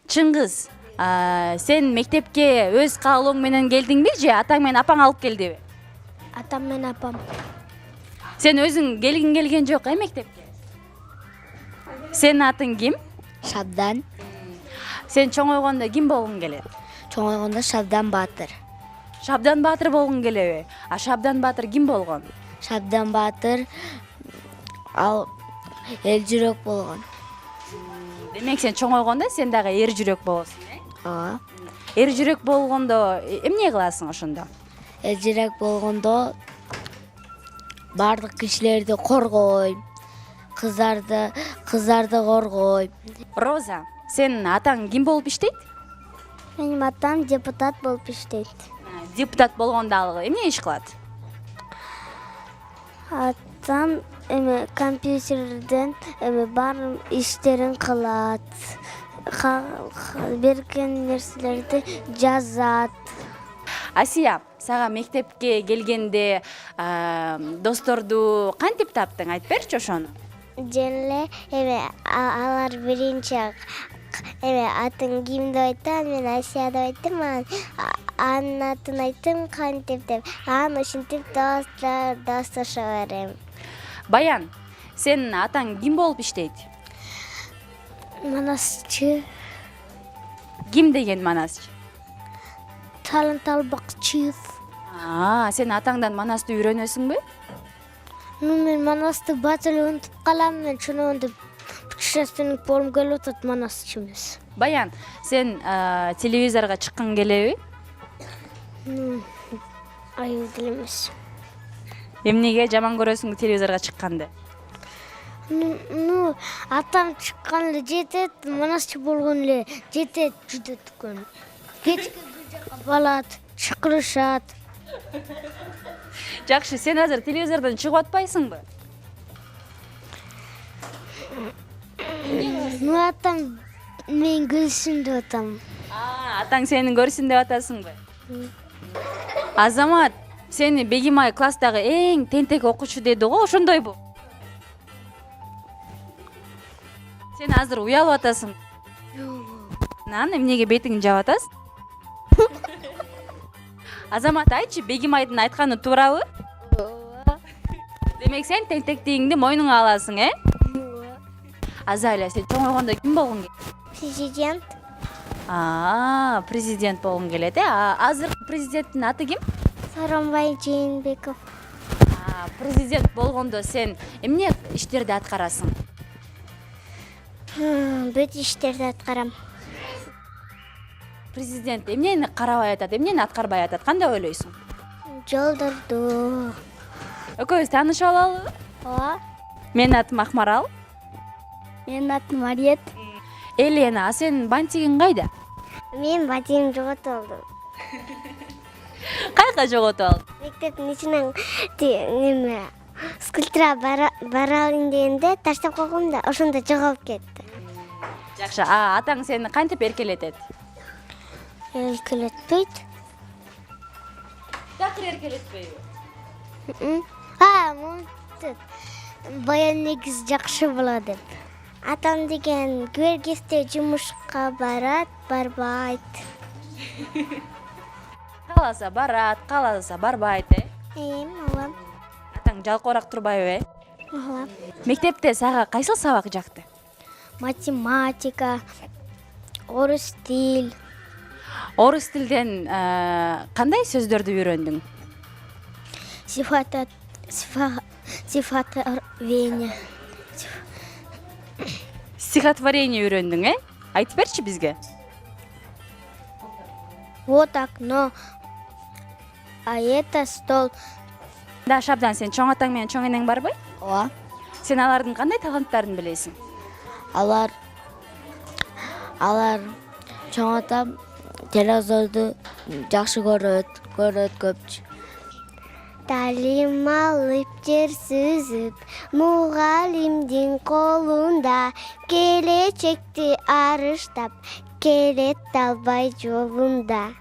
Чыңгыз, сен мектепке өз каалооң менен келдиңби же атаң менен апаң алып келдиби? Атам мен апам. Сен өзүң келгиң келген жок мектепке? Сенин атың ким? Шабдан. Сен чоңойгондо ким болгуң келет? Чоңойгондо Шабдан Баатыр. Шабдан Баатыр болгуң келеби? А Шабдан Баатыр ким болгон? Шабдан Баатыр ал эл жүрөк болгон. Демек сен чоңойгондо сен дагы эр жүрөк болосуң, Ооба. Эр жүрөк болгондо эмне кыласың ошондо? Эл жүрөк болгондо бардык кишилерди коргойм. Кыздарды коргойм. Роза, сенин атаң ким болуп иштейт? Менин атам депутат болуп иштейт. Депутат болгондо ал эмне иш кылат? Атам компьютерден бар иштерин кылат. Берген нерселерди жазат. Асия, сага мектепке келгенде досторду кантип таптың? Айтып берчи ошону. Жеңиле алар биринчи атын ким деп айтты, мен Асия деп айттым, анын атын айттым кантип деп. Анан ушинтип достошо берем. Баян, сенин атаң ким болуп иштейт? Манасчы, Ким деген манасчы? талант албакчы. Сен атаңдан манасты үйрөнөсүңбү? Мен манасты бат эле унутуп калам, мен чоногондо путешественник болгум келип атат, манасчы эмес. Баян, сен телевизорго чыккың келеби? Айыл деле эмес. Эмнеге жаман көрөсүң телевизорго чыкканды? Атам чыккан эле жетет, манасчы болгон эле жетет, жүдө түкөн. Кечке бир жака балат, чакырышат. Жакшы, сен азыр телевизордон чыгып атпайсыңбы? Атам мен көрсүн деп атам. Атаң сени көрсүн деп атасыңбы? Азамат, сени Бегимай класстагы эң тентек окуучу деди го, ошондойбу? Сен азыр уялып атасың. Анан эмнеге бетиңди жаап атасың? Азамат, айтчы, Бегимайдын айтканы туурабы? Демек сен тентектигиңди мойнуңа аласың, Азалия, сен чоңойгондо ким болгуң келет? Президент. Президент болгуң келет, Азыркы президенттин аты ким? Сооронбай Жээнбеков. Президент болгондо сен эмне иштерди аткарасың? Бүт иштерди аткарам. Президент эмнени карабай атат, эмнени аткарбай атат? Кандай ойлойсуң? Жолдорду. Экөөбүз таанышып алалыбы? Ооба. Менин атым Акмарал. Менин атым Мариет. Елена, сенин бантигиң кайда? Мен бантигимди жоготуп алдым. Кайка жоготуп алдың? Мектептин ичинен скульптура барайын дегенде таштап койгом да, ошондо жоголуп кетти. Жакшы, атаң сени кантип эркелетет? Эркелетпейт. Такыр эркелетпейби? Монтет. Баян негиз жакшы болот деп. Атам деген кээргесте жумушка барат, барбайт. Кааласа барат, кааласа барбайт, Ооба. Атаң жалкоорак турбайбы, Ооба. Мектепте сага кайсыл сабак жакты? Математика, орус тил. Орус тилден кандай сөздөрдү үйрөндүң? Стихотворение. Стихотворение үйрөндүң, Айтып берчи бизге. Вот окно, а это стол. Да, Шабдан, сен чоң атаң менен чоң энең барбы? Ооба. Сен алардын кандай таланттарын билесиң? Алар чоң атам телевизорду жакшы көрөт көпчү. Талим алып жер сүзүп, мугалимдин колунда, келечекти арыштап, келет албай жолунда.